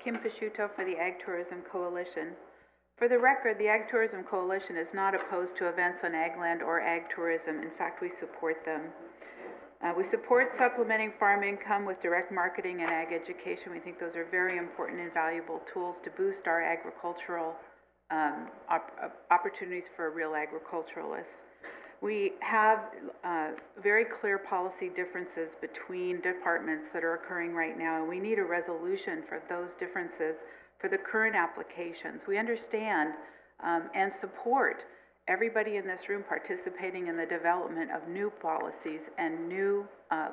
Kim Pisciuto for the Ag Tourism Coalition. For the record, the Ag Tourism Coalition is not opposed to events on ag land or ag tourism. In fact, we support them. We support supplementing farm income with direct marketing and ag education. We think those are very important and valuable tools to boost our agricultural opportunities for real agriculturalists. We have very clear policy differences between departments that are occurring right now, and we need a resolution for those differences for the current applications. We understand and support everybody in this room participating in the development of new policies and new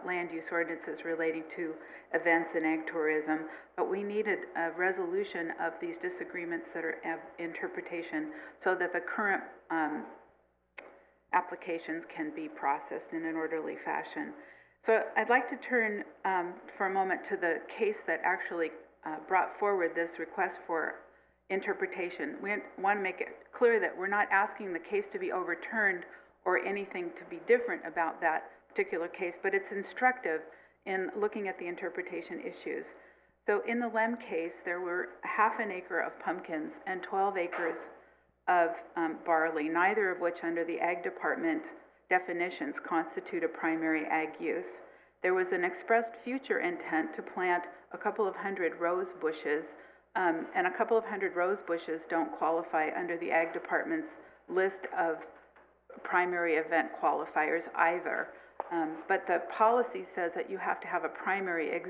land use ordinances relating to events in ag tourism, but we needed a resolution of these disagreements that are of interpretation so that the current applications can be processed in an orderly fashion. So I'd like to turn for a moment to the case that actually brought forward this request for interpretation. We want to make it clear that we're not asking the case to be overturned or anything to be different about that particular case, but it's instructive in looking at the interpretation issues. So in the Lem case, there were half an acre of pumpkins and 12 acres of barley, neither of which under the Ag Department definitions constitute a primary ag use. There was an expressed future intent to plant a couple of hundred rose bushes, and a couple of hundred rose bushes don't qualify under the Ag Department's list of primary event qualifiers either. But the policy says that you have to have a primary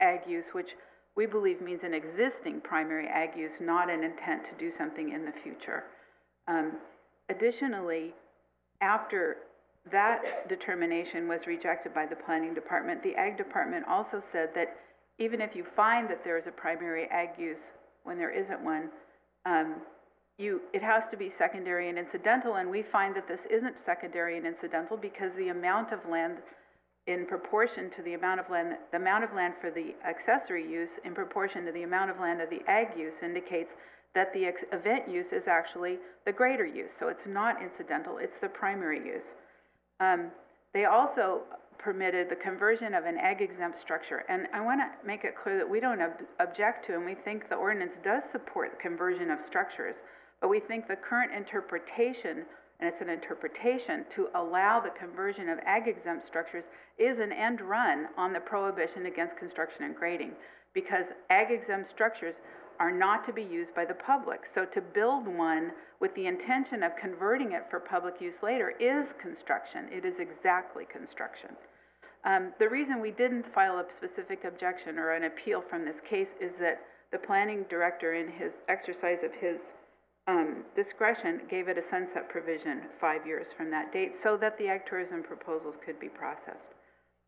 ag use, which we believe means an existing primary ag use, not an intent to do something in the future. Additionally, after that determination was rejected by the Planning Department, the Ag Department also said that even if you find that there is a primary ag use when there isn't one, it has to be secondary and incidental, and we find that this isn't secondary and incidental because the amount of land in proportion to the amount of land for the accessory use in proportion to the amount of land of the ag use indicates that the event use is actually the greater use. So it's not incidental, it's the primary use. They also permitted the conversion of an ag-exempt structure. And I want to make it clear that we don't object to, and we think the ordinance does support the conversion of structures, but we think the current interpretation, and it's an interpretation, to allow the conversion of ag-exempt structures is an end run on the prohibition against construction and grading, because ag-exempt structures are not to be used by the public. So to build one with the intention of converting it for public use later is construction. It is exactly construction. The reason we didn't file a specific objection or an appeal from this case is that the planning director, in his exercise of his discretion, gave it a sunset provision 5 years from that date so that the ag tourism proposals could be processed.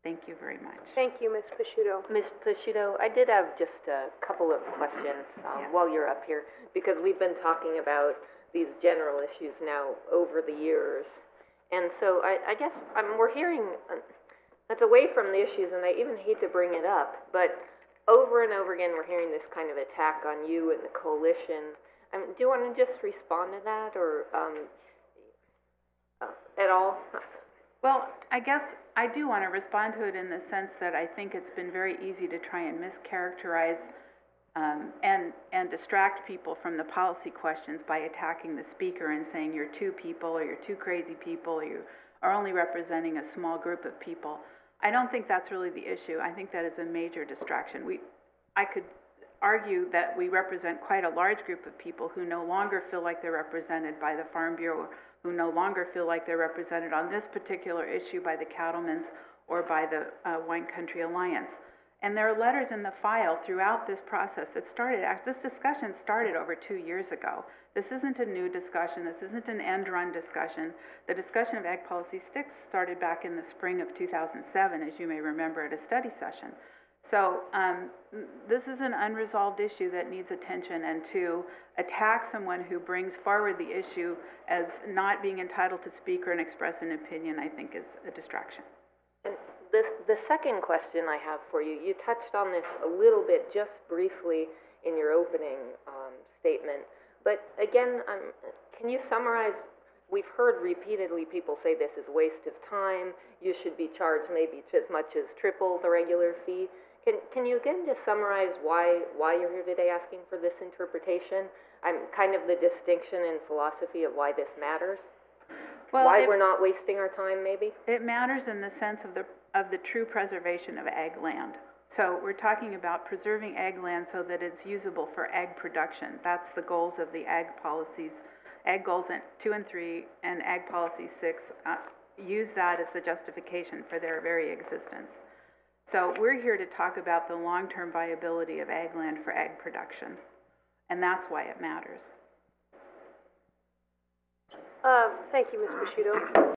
Thank you very much. Thank you, Ms. Pisciuto. Ms. Pisciuto, I did have just a couple of questions while you're up here, because we've been talking about these general issues now over the years. And so I guess we're hearing, that's away from the issues, and I even hate to bring it up, but over and over again we're hearing this kind of attack on you and the coalition. Do you want to just respond to that, or at all? Well, I guess I do want to respond to it in the sense that I think it's been very easy to try and mischaracterize and distract people from the policy questions by attacking the speaker and saying you're two people, or you're two crazy people, or you are only representing a small group of people. I don't think that's really the issue. I think that is a major distraction. I could argue that we represent quite a large group of people who no longer feel like they're represented by the Farm Bureau, who no longer feel like they're represented on this particular issue by the Cattlemen's or by the Wine Country Alliance. And there are letters in the file throughout this process that this discussion started over 2 years ago. This isn't a new discussion. This isn't an end-run discussion. The discussion of Ag Policy 6 started back in the spring of 2007, as you may remember, at a study session. So this is an unresolved issue that needs attention, and to attack someone who brings forward the issue as not being entitled to speak or express an opinion, I think, is a distraction. And the second question I have for you, you touched on this a little bit just briefly in your opening statement, but again, can you summarize? We've heard repeatedly people say this is a waste of time, you should be charged maybe as much as triple the regular fee. Can you again just summarize why you're here today asking for this interpretation? I'm kind of the distinction in philosophy of why this matters. Well, why we're not wasting our time, maybe? It matters in the sense of the true preservation of ag land. So we're talking about preserving ag land so that it's usable for ag production. That's the goals of the ag policies. Ag goals 2 and 3 and ag policy 6 use that as the justification for their very existence. So we're here to talk about the long-term viability of ag land for ag production, and that's why it matters. Thank you, Ms. Buscido.